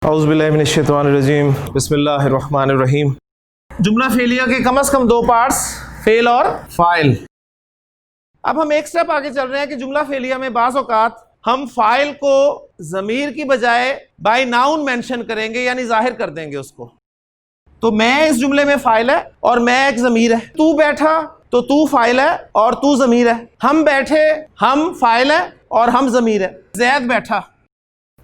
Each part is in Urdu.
اعوذ باللہ من الشیطان الرجیم بسم اللہ الرحمن الرحیم۔ جملہ فعلیہ کے کم از کم دو پارٹس، فعل اور فاعل۔ اب ہم ایک سٹیپ آگے چل رہے ہیں کہ جملہ فعلیہ میں بعض اوقات ہم فاعل کو ضمیر کی بجائے بائی ناؤن مینشن کریں گے، یعنی ظاہر کر دیں گے اس کو۔ تو میں اس جملے میں فاعل ہے اور میں ایک ضمیر ہے۔ تو بیٹھا تو تو فاعل ہے اور تو ضمیر ہے۔ ہم بیٹھے ہم فاعل ہے اور ہم ضمیر ہے۔ زید بیٹھا،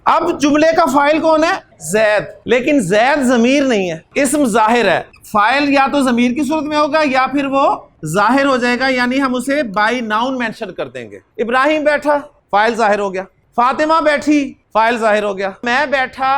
اب جملے کا فاعل کون ہے؟ زید، لیکن زید ضمیر نہیں ہے، اسم ظاہر ہے۔ فاعل یا تو ضمیر کی صورت میں ہوگا یا پھر وہ ظاہر ہو جائے گا، یعنی ہم اسے بائی ناؤن مینشن کر دیں گے۔ ابراہیم بیٹھا، فاعل ظاہر ہو گیا۔ فاطمہ بیٹھی، فاعل ظاہر ہو گیا۔ میں بیٹھا،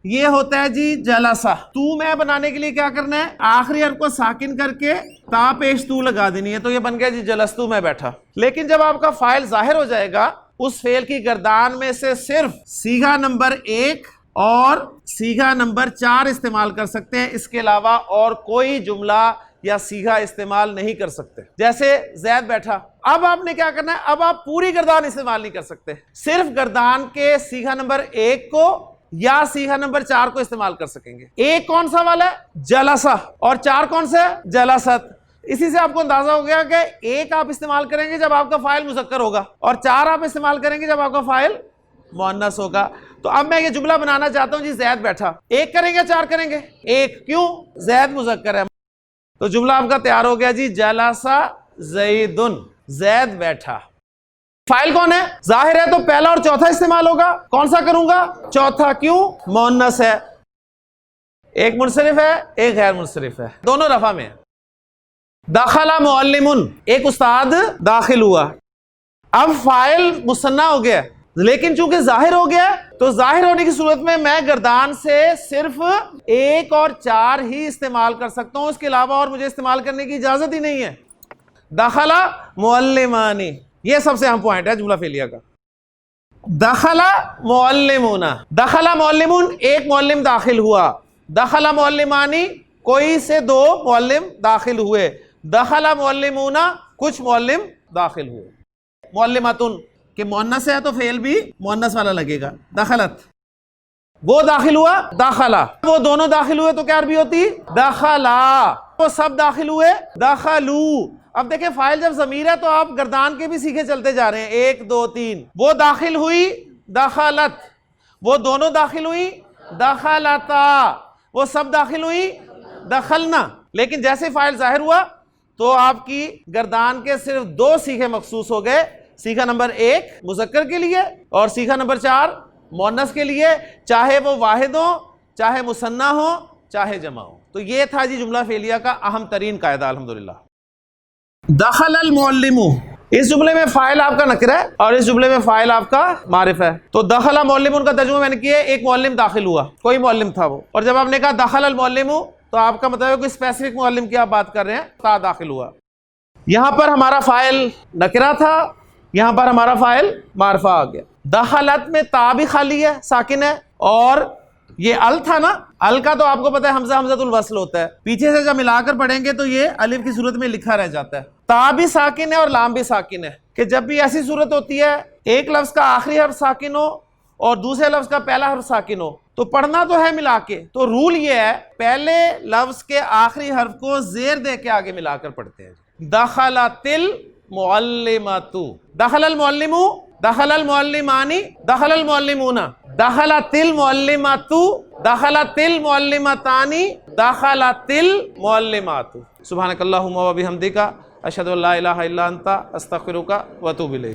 یہ ہوتا ہے جی جلسہ۔ تو میں بنانے کے لیے کیا کرنا ہے؟ آخری حرف کو ساکن کر کے تا پیش تو لگا دینی ہے، تو یہ بن گیا جی جلستو، میں بیٹھا۔ لیکن جب آپ کا فاعل ظاہر ہو جائے گا، اس فعل کی گردان میں سے صرف صیغہ نمبر 1 اور صیغہ نمبر 4 استعمال کر سکتے ہیں، اس کے علاوہ اور کوئی جملہ یا صیغہ استعمال نہیں کر سکتے۔ جیسے زید بیٹھا، اب آپ نے کیا کرنا ہے؟ اب آپ پوری گردان استعمال نہیں کر سکتے، صرف گردان کے صیغہ نمبر 1 کو یا صیغہ نمبر 4 کو استعمال کر سکیں گے۔ ایک کون سا والا ہے؟ جلسہ، اور 4 کون سے؟ جلست۔ اسی سے آپ کو اندازہ ہو گیا کہ ایک آپ استعمال کریں گے جب آپ کا فاعل مذکر ہوگا، اور 4 آپ استعمال کریں گے جب آپ کا فاعل مؤنث ہوگا۔ تو اب میں یہ جملہ بنانا چاہتا ہوں جی زید بیٹھا، ایک کریں گے 4 کریں گے؟ ایک، کیوں؟ زید مذکر ہے۔ تو جملہ آپ کا تیار ہو گیا جی جلسہ زیدن، زید بیٹھا۔ فاعل کون ہے؟ ظاہر ہے، تو پہلا اور چوتھا استعمال ہوگا۔ کون سا کروں گا؟ چوتھا، کیوں؟ مؤنث ہے، ایک منصرف ہے ایک غیر منصرف ہے، دونوں رفع میں ہے۔ دخل معلم، ایک استاد داخل ہوا۔ اب فاعل مثنیٰ ہو گیا، لیکن چونکہ ظاہر ہو گیا تو ظاہر ہونے کی صورت میں میں گردان سے صرف 1 اور 4 ہی استعمال کر سکتا ہوں، اس کے علاوہ اور مجھے استعمال کرنے کی اجازت ہی نہیں ہے۔ دخل معلمانی، یہ سب سے اہم پوائنٹ ہے جملہ فعلیہ کا۔ دخل معلمون، دخل معلمون، ایک معلم داخل ہوا۔ دخل معلمانی، کوئی سے 2 معلم داخل ہوئے۔ دخل معلمون، کچھ معلم داخل ہوئے۔ معلماتن کہ مؤنث ہے تو فعل بھی مؤنث والا لگے گا۔ دخلت، وہ داخل ہوا، داخلہ، وہ دونوں داخل ہوئے تو کیا عربی ہوتی؟ دخلا، وہ سب داخل ہوئے، دخلو۔ اب دیکھیں فاعل جب ضمیر ہے تو آپ گردان کے بھی سیکھے چلتے جا رہے ہیں، 1 2 3۔ وہ داخل ہوئی، دخلت، وہ دونوں داخل ہوئی، دخلتا، وہ سب داخل ہوئی، دخلنا۔ لیکن جیسے فاعل ظاہر ہوا تو آپ کی گردان کے صرف 2 صیغے مخصوص ہو گئے، صیغہ نمبر 1 مذکر کے لیے اور صیغہ نمبر 4 مؤنث کے لیے، چاہے وہ واحد ہو، چاہے مثنیٰ ہو، چاہے جمع ہو۔ تو یہ تھا جی جملہ فعلیہ کا اہم ترین قاعدہ الحمدللہ۔ دخل المعلم، اس جملے میں فاعل آپ کا نکرہ ہے اور اس جملے میں فاعل آپ کا معرف ہے۔ تو دخل معلم کا ترجمہ میں نے کیا ہے، ایک معلم داخل ہوا، کوئی معلم تھا وہ، اور جب آپ نے کہا دخل المعلم تو آپ کا مطلب ہے کوئی اسپیسیفک معلم کی آپ بات کر رہے ہیں، تا داخل ہوا۔ یہاں پر ہمارا فاعل نکرہ تھا، یہاں پر ہمارا فاعل معرفہ آ گیا۔ دخلت میں تا بھی خالی ہے، ساکن ہے، اور یہ ال تھا نا، ال کا تو آپ کو پتہ ہے حمزہ حمزۃ الوصل ہوتا ہے، پیچھے سے جب ملا کر پڑھیں گے تو یہ الف کی صورت میں لکھا رہ جاتا ہے۔ تا بھی ساکن ہے اور لام بھی ساکن ہے، کہ جب بھی ایسی صورت ہوتی ہے ایک لفظ کا آخری حرف ساکن ہو اور دوسرے لفظ کا پہلا حرف ساکن ہو تو پڑھنا تو ہے ملا کے، تو رول یہ ہے پہلے لفظ کے آخری حرف کو زیر دے کے آگے ملا کر پڑھتے ہیں۔ دخلت المعلمۃ، دخل المعلم، دخل المعلمانی، دخل المعلمون، دخلت المعلمۃ، دخلت المعلمتانی، دخلت المعلمات۔ سبحانک اللہم و بحمدک، اشہد ان لا الہ الا انت، استغفرک و اتوب الیک۔